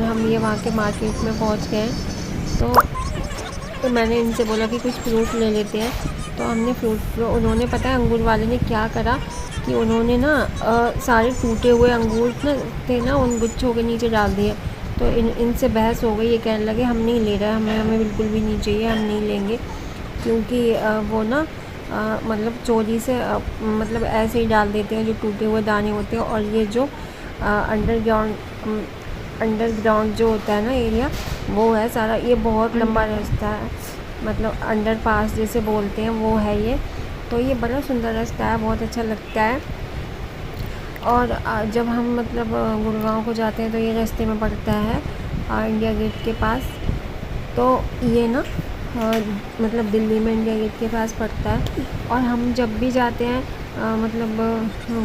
और हम ये वहाँ के मार्केट में पहुँच गए हैं। तो मैंने इनसे बोला कि कुछ फ्रूट ले लेते हैं। तो हमने फ्रूट, उन्होंने पता है अंगूर वाले ने क्या करा कि उन्होंने ना सारे टूटे हुए अंगूर ना थे ना उन गुच्छों के नीचे डाल दिए। तो इनसे बहस हो गई। ये कहने लगे हम नहीं ले रहे, हमें बिल्कुल भी नहीं चाहिए, हम नहीं लेंगे, क्योंकि वो ना मतलब चोरी से मतलब ऐसे ही डाल देते हैं जो टूटे हुए दाने होते हैं। और ये जो अंडरग्राउंड जो होता है ना एरिया, वो है सारा, ये बहुत लंबा रास्ता है, मतलब अंडर पास जैसे बोलते हैं वो है ये। तो ये बड़ा सुंदर रास्ता है, बहुत अच्छा लगता है। और जब हम मतलब गुड़गांव को जाते हैं तो ये रास्ते में पड़ता है इंडिया गेट के पास। तो ये ना मतलब दिल्ली में इंडिया गेट के पास पड़ता है। और हम जब भी जाते हैं मतलब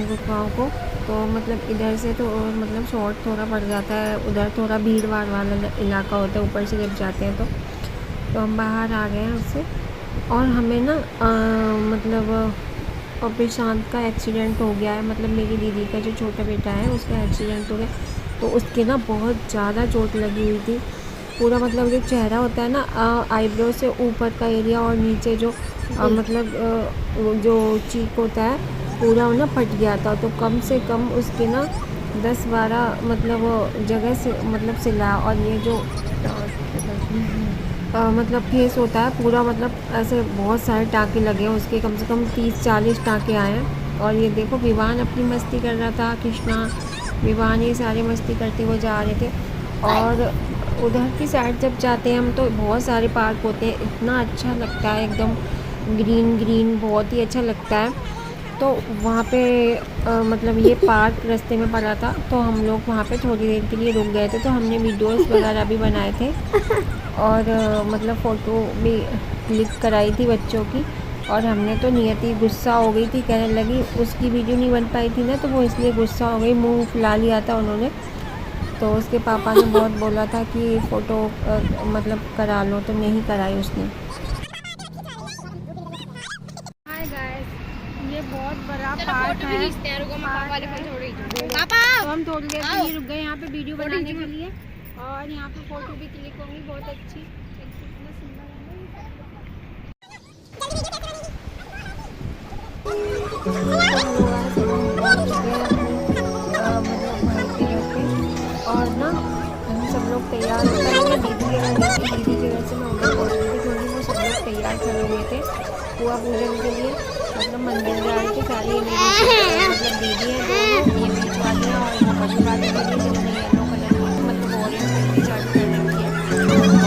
गुड़गांव को, तो मतलब इधर से तो मतलब शॉर्ट थोड़ा पड़ जाता है, उधर थोड़ा भीड़ भाड़ वाला इलाका होता है ऊपर से जब जाते हैं तो हम बाहर आ गए हैं उससे। और हमें ना मतलब और प्रशांत का एक्सीडेंट हो गया है, मतलब मेरी दीदी का जो छोटा बेटा है उसका एक्सीडेंट हो गया। तो उसके ना बहुत ज़्यादा चोट लगी हुई थी, पूरा मतलब जो चेहरा होता है ना आईब्रो से ऊपर का एरिया और नीचे जो मतलब जो चीक होता है पूरा ना फट गया था। तो कम से कम उसके ना 10-12 मतलब जगह से मतलब सिला। और ये जो मतलब फेस होता है पूरा, मतलब ऐसे बहुत सारे टाँके लगे हैं उसके, कम से कम 30-40 टाँके आए हैं। और ये देखो विवान अपनी मस्ती कर रहा था, कृष्णा विवान ये सारे मस्ती करते हुए जा रहे थे। और उधर की साइड जब जाते हैं हम तो बहुत सारे पार्क होते हैं, इतना अच्छा लगता है, एकदम ग्रीन ग्रीन, बहुत ही अच्छा लगता है। तो वहाँ पे मतलब ये पार्क रास्ते में पड़ा था, तो हम लोग वहाँ पे थोड़ी देर के लिए रुक गए थे। तो हमने वीडियोस वगैरह भी बनाए थे और मतलब फ़ोटो भी क्लिक कराई थी बच्चों की। और हमने तो नियति गुस्सा हो गई थी, कहने लगी उसकी वीडियो नहीं बन पाई थी ना, तो वो इसलिए गुस्सा हो गई, मुंह फुला लिया था उन्होंने। तो उसके पापा ने बहुत बोला था कि फ़ोटो मतलब करा लो, तो नहीं कराई उसने। हाय गाइस, ये बहुत बड़ा पार्क है। पापा तो हम थोड़ी देर के लिए रुक गए यहाँ पे वीडियो बनाने के लिए, और यहाँ पे फ़ोटो भी क्लिक होंगी बहुत अच्छी। कितना सुंदर मतलब भाई के घर पे। और ना हम सब लोग तैयार होते हैं, मैं दीदी के घर गई थी, दीदी के घर से मैं उधर पहुँच गई थी क्योंकि वो सब लोग तैयार खड़े हुए थे हुआ पूजन के लिए, मतलब मंदिर जा रहे थे सारी। ये मेरी मतलब दीदी है दोनों, ये बीच वाली है और वो बड़ी वाली दीदी है जिन्होंने येलो कलर की मतलब ऑरेंज कलर की साड़ी पहन रखी है।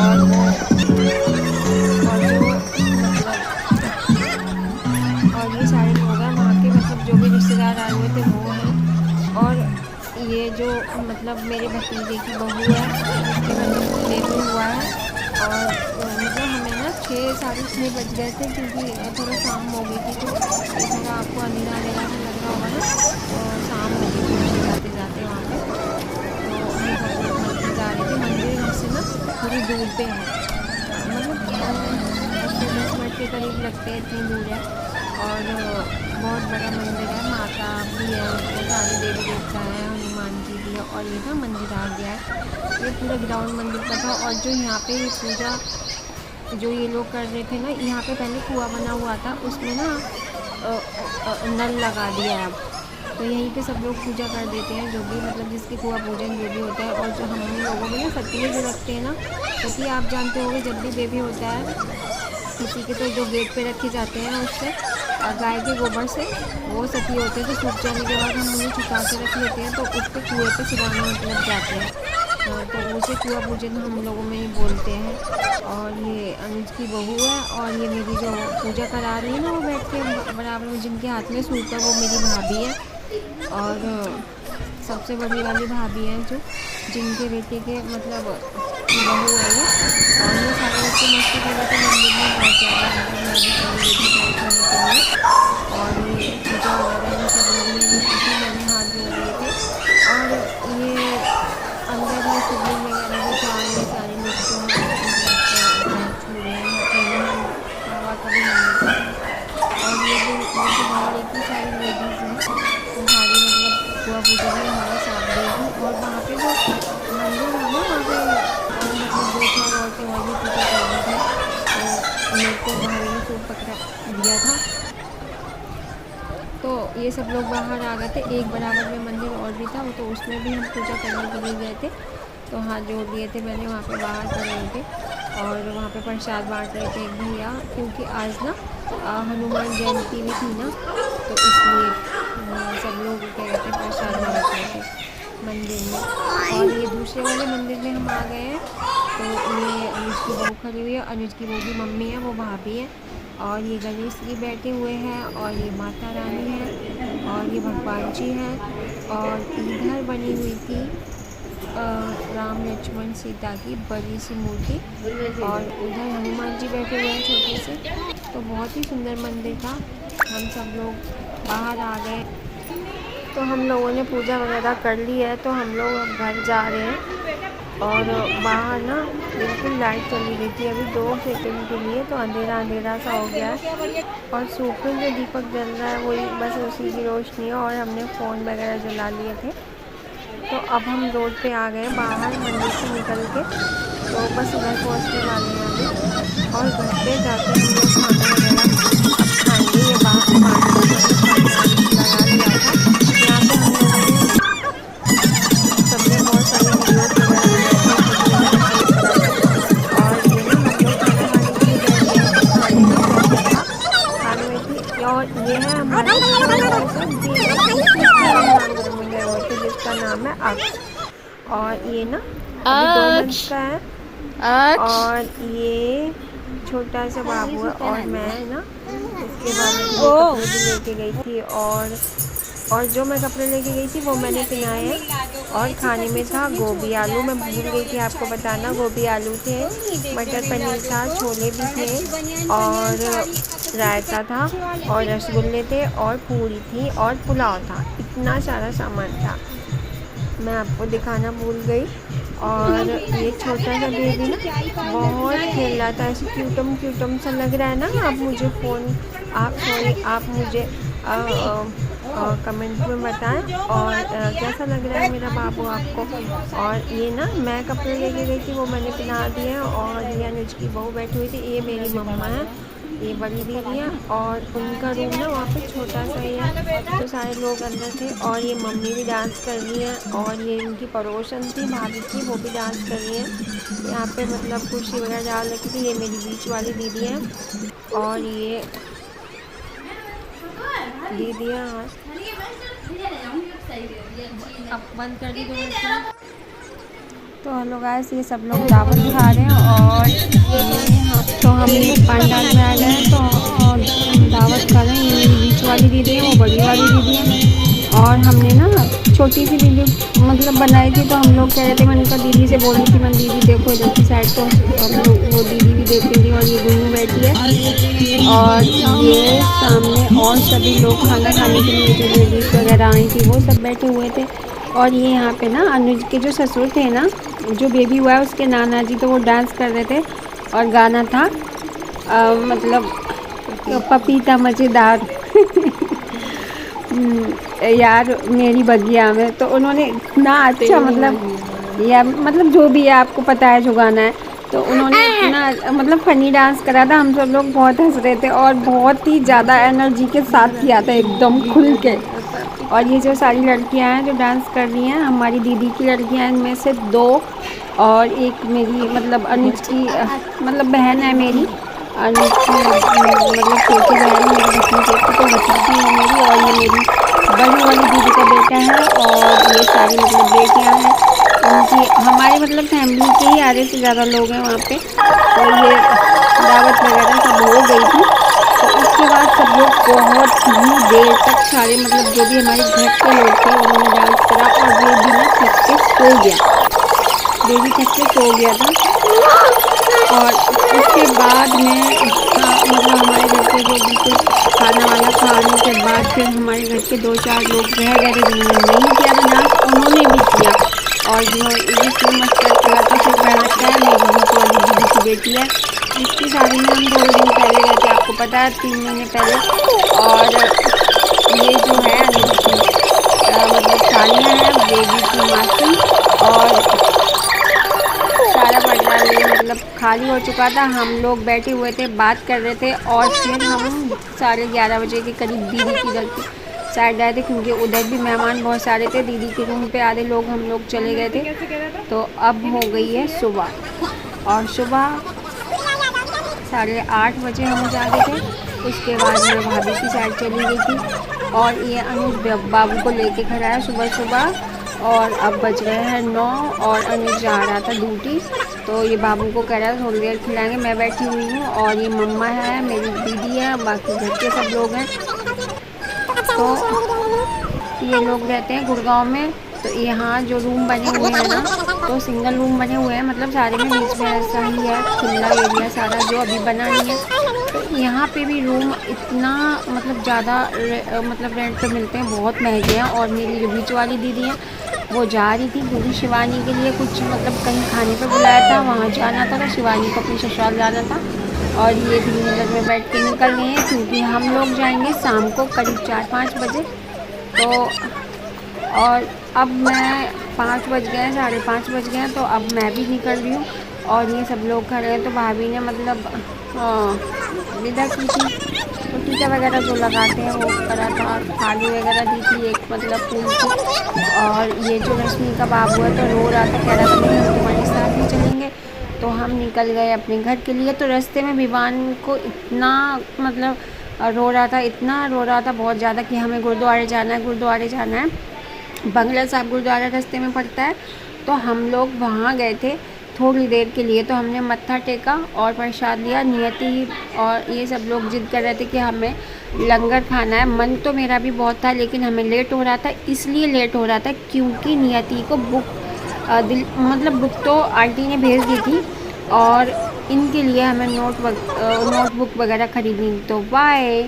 और वो और जो मतलब और ये सारे लोग हैं वहाँ के, मतलब जो भी रिश्तेदार आए हुए थे वो हैं। और ये जो मतलब मेरे भतीजे की बहू है उसके मतलब बेबी हुआ है। और मतलब हमें ना 6-6:30 बज गए थे क्योंकि थोड़ा शाम हो गई थी, तो ये थोड़ा आपको अंधेरा अंधेरा सा लग रहा होगा ना, तो शाम हो गई थी हमें जाते जाते वहाँ पे। तो हम सब लोग मंदिर जा रहे थे, मंदिर यहाँ से ना थोड़ी दूर पे है, मतलब 10 मिनट के करीब लगते हैं, इतनी दूर है। और बहुत बड़ा मंदिर है, माता भी है उसमें, सारे देवी देवता है, हनुमान जी भी है। और ये ना मंदिर आ गया है, ये पूरा ग्राउंड मंदिर का था। और जो यहाँ पे पूजा जो ये लोग कर रहे थे ना, यहाँ पे पहले कुआं बना हुआ था, उसमें ना नल लगा दिया है अब। तो यहीं पे सब लोग पूजा कर देते हैं, जो भी मतलब जिसकी कुआं पूजन जो भी होता है। और जो हम लोगों में ना सतिये जो रखते हैं ना, सतिये आप जानते होंगे, जब भी बेबी होता है किसी के, तो जो गेट पे रखे जाते हैं उससे गाय के गोबर से, वो सती होते हैं। तो सूख जाने के बाद हम उन्हें छुपा के रख लेते हैं, तो उस पर कुएँ पे सिराने मतलब जाते हैं। तो उसे कुआं पूजन हम लोगों में ही बोलते हैं। और ये अनुज की बहू है, और ये मेरी जो पूजा करा रही है ना वो बैठ के बराबर में, जिनके हाथ में सूप है, वो मेरी भाभी है। और सबसे बड़ी वाली भाभी है जो जिनके बेटे के मतलब बहू है ये। और ये सारे बच्चे मस्ती कर रहे थे मंदिर में बहुत ज़्यादा, मतलब मैं भी चली गई थी साइड होने के लिए। और ये पूजा वगैरह इन सब लोगों ने भी की थी, मैंने हाथ जोड़ लिए थे। और ये अंदर ये शिवलिंग वगैरह भी था, ये सारे लोग तो मतलब पैर छू रहे हैं, यहाँ पे यहाँ बाबा का भी मंदिर था। और ये जो बाहर इतनी सारी लेडीज़ हैं, वो सारी मतलब कुआं पूजन में हमारा साथ देगी। और वहाँ पे जो मंदिर था ना, वहाँ से और भी पूजा करनी थी, तो मेरे को भाभी ने सूट पकड़ा दिया था। तो ये सब लोग बाहर आ गए थे। एक बराबर में मंदिर और भी था, तो उसमें भी हम पूजा करने के लिए गए थे। तो हाथ जोड़ लिए थे मैंने वहाँ पे बाहर खड़े होके, और वहाँ पे प्रसाद बांट रहे थे एक भैया, क्योंकि आज ना हनुमान जयंती भी थी ना, तो इसलिए सब लोग क्या कहते हैं प्रसाद बांट रहे थे मंदिर में। और ये दूसरे वाले मंदिर में हम आ गए हैं। तो ये अनुज की बहू खड़ी हुई है, अनुज की बहू की मम्मी है, वो भाभी है, और ये गणेश जी बैठे हुए हैं, और ये माता रानी है, और ये भगवान जी हैं। और इधर बनी हुई थी राम लक्ष्मण सीता की बड़ी सी मूर्ति, और उधर हनुमान जी बैठे हुए हैं छोटे से। तो बहुत ही सुंदर मंदिर था। हम सब लोग बाहर आ गए, तो हम लोगों ने पूजा वगैरह कर ली है। तो हम लोग अब घर जा रहे हैं, और बाहर ना बिल्कुल लाइट चली गई थी अभी 2 सेकंड के लिए, तो अंधेरा अंधेरा सा हो गया है। और सूखे जो दीपक जल रहा है वही बस उसी की रोशनी है, और हमने फ़ोन वगैरह जला लिए थे। तो अब हम रोड पे आ गए बाहर मंदिर से निकल के, तो बस घर पहुँचने वाले हैं अभी। और घर पे जाके हम लोग खाना वगैरह अब खाएँगे। ये बाहर पानी लगा लिया था यहाँ पे हम लोगों ने। सबने बहुत सारी वीडियोस वगैरह बनाई थी, फोटो वगैरह क्लिक कराई थी। और ये ना हम लोग खाना खाने के लिए बैठ गए। तो खाने में क्या क्या था, खाने में थी, और ये है हमारे जिसका नाम है अक्ष, और ये ना अभी 2 मंथ का है, और ये छोटा सा बाबू है, और मैं ना इसके बाद कपड़े भी लेके गई थी, और जो मैं कपड़े लेके गई थी वो मैंने पहनाए हैं। और खाने में था गोभी आलू, मैं भूल गई थी आपको बताना, गोभी आलू थे, मटर पनीर था, छोले भी थे, और रायता था, और रसगुल्ले थे, और पूरी थी, और पुलाव था। इतना सारा सामान था, मैं आपको दिखाना भूल गई। और ये छोटा सा बेबी ना बहुत खेल रहा था, ऐसे क्यूटम सा लग रहा है ना। आप मुझे आप मुझे कमेंट में बताएं, और कैसा लग रहा है मेरा बाबू आपको। और ये ना मैं कपड़े लेके गई थी वो मैंने पहना दिए, और ये अनुज की बहू बैठी हुई थी, ये मेरी मम्मा है, ये बड़ी दीदी है, और उनका रूम ना वहाँ पे छोटा सा ही है, तो सारे लोग अंदर थे। और ये मम्मी भी डांस कर रही है, और ये इनकी पड़ोसन थी भाभी की, वो भी डांस कर रही है यहाँ पे, मतलब कुर्सी वगैरह डाल रखी थी। ये मेरी बीच वाली दीदी है, और ये दीदी है। अब बंद कर दी तो हेलो गाइस, ये सब लोग दावत खा रहे हैं, और तो हम पंडाल में आ गए हैं, तो दावत कर रहे हैं। ये मेरी बीच वाली दीदी है, वो बड़ी वाली दीदी है। और हमने ना छोटी सी वीडियो मतलब बनाई थी, तो हम लोग कह रहे थे, मैंने कहा दीदी से बोल रही थी, मैं दीदी देखो इधर की साइड, तो हम लोग वो दीदी भी देख रही थी, और ये गुनू बैठी है, और ये सामने और सभी लोग खाना खाने के लिए जो लेडीज़ वगैरह आई थी वो सब बैठे हुए थे। और ये यहाँ पे ना अनुज के जो ससुर थे ना, जो बेबी हुआ है उसके नाना जी, तो वो डांस कर रहे थे, और गाना था मतलब पपीता मज़ेदार यार मेरी बगिया में। तो उन्होंने इतना अच्छा मतलब जो भी है आपको पता है जो गाना है, तो उन्होंने इतना मतलब फ़नी डांस करा था। हम सब लोग बहुत हंस रहे थे, और बहुत ही ज़्यादा एनर्जी के साथ किया था, एकदम खुल के। और ये जो सारी लड़कियां हैं जो डांस कर रही हैं, हमारी दीदी की लड़कियां हैं, इनमें से 2, और एक मेरी मतलब अनुज की मतलब बहन है मेरी, अनुज की मतलब छोटी बहन मेरी जितनी छोटी, तो भतीजी है मेरी, और ये मेरी बड़ी वाली दीदी का बेटा है, और ये सारी मतलब बेटियां हैं उनकी, हमारे मतलब फैमिली के ही आधे से ज़्यादा लोग हैं वहाँ पे। और ये दावत वगैरह सब हो गई थी, तो उसके बाद सब लोग बहुत ही देर तक सारे मतलब जो भी हमारे घर के लोग थे उन्होंने डांस करा, और बेबी ना थक के सो गया, बेबी थक के सो गया था। और उसके बाद में मतलब हमारे घर के जो बिल्कुल खाना वाला खाने के बाद फिर हमारे घर के 2-4 लोग रह गए थे जिन्होंने नहीं किया था डांस, उन्होंने भी किया। और जिसने मस्टर करा था फिर पहन रखा है, मेरी बीच वाली दीदी की बेटी है, इसकी शादी में हम थोड़े दिन पहले गए थे, आपको पता है 3 महीने पहले। और ये जो है अनुज की मतलब सालियाँ हैं, बेबी की मासी, और सारा परिवार मतलब मतलब खाली हो चुका था। हम लोग बैठे हुए थे, बात कर रहे थे और फिर हम 11:30 बजे के करीब दीदी की घर की साइड आए थे, क्योंकि उधर भी मेहमान बहुत सारे थे। दीदी के रूम पे आधे लोग हम लोग चले गए थे। तो अब हो गई है सुबह, और सुबह 8:30 बजे हम जागे थे। उसके बाद मैं भाभी की साइड चली गई थी और ये अनुज बाबू को लेके घर आया सुबह सुबह। और अब बज रहे हैं 9 और अनुज जा रहा था ड्यूटी, तो ये बाबू को कह रहा था थोड़ी देर खिलाएंगे। मैं बैठी हुई हूँ और ये मम्मा है, मेरी दीदी है, बाकी घर के सब लोग हैं। तो ये लोग रहते हैं गुड़गांव में। तो यहाँ जो रूम बने हुए हैं ना, तो सिंगल रूम बने हुए हैं, मतलब सारे में बीच में ऐसा ही है, खुला एरिया सारा जो अभी बना नहीं है। तो यहाँ पे भी रूम इतना मतलब ज़्यादा मतलब रेंट पे मिलते हैं, बहुत महंगे हैं। और मेरी जो बीच वाली दीदी है वो जा रही थी, क्योंकि शिवानी के लिए कुछ मतलब कहीं खाने पे बुलाया था, वहाँ जाना था। तो शिवानी को अपनी ससुराल जाना था और ये भी में बैठ के निकल गए हैं, क्योंकि हम लोग जाएंगे शाम को करीब 4-5 बजे। तो और अब मैं 5 बज गए हैं, 5:30 बज गए हैं, तो अब मैं भी निकल रही हूँ और ये सब लोग खड़े हैं। तो भाभी ने मतलब विदा की थी, तो टीका वगैरह जो लगाते हैं वो करा था, थाली वगैरह दी थी एक मतलब फूल की। और ये जो रश्मि का बाबू है तो रो रहा था, कह रहा था नहीं हम तुम्हारे साथ ही चलेंगे। तो हम निकल गए अपने घर के लिए। तो रास्ते में विवान को इतना मतलब रो रहा था, इतना रो रहा था बहुत ज़्यादा, कि हमें गुरुद्वारे जाना है, गुरुद्वारे जाना है। बंगला साहब गुरुद्वारा रास्ते में पड़ता है। तो हम लोग वहाँ गए थे थोड़ी देर के लिए। तो हमने मत्था टेका और प्रसाद लिया। नियति और ये सब लोग जिद कर रहे थे कि हमें लंगर खाना है। मन तो मेरा भी बहुत था, लेकिन हमें लेट हो रहा था। इसलिए लेट हो रहा था क्योंकि नियति को मतलब बुक तो आंटी ने भेज दी थी और इनके लिए हमें नोटबुक वगैरह ख़रीदनी। तो बाय।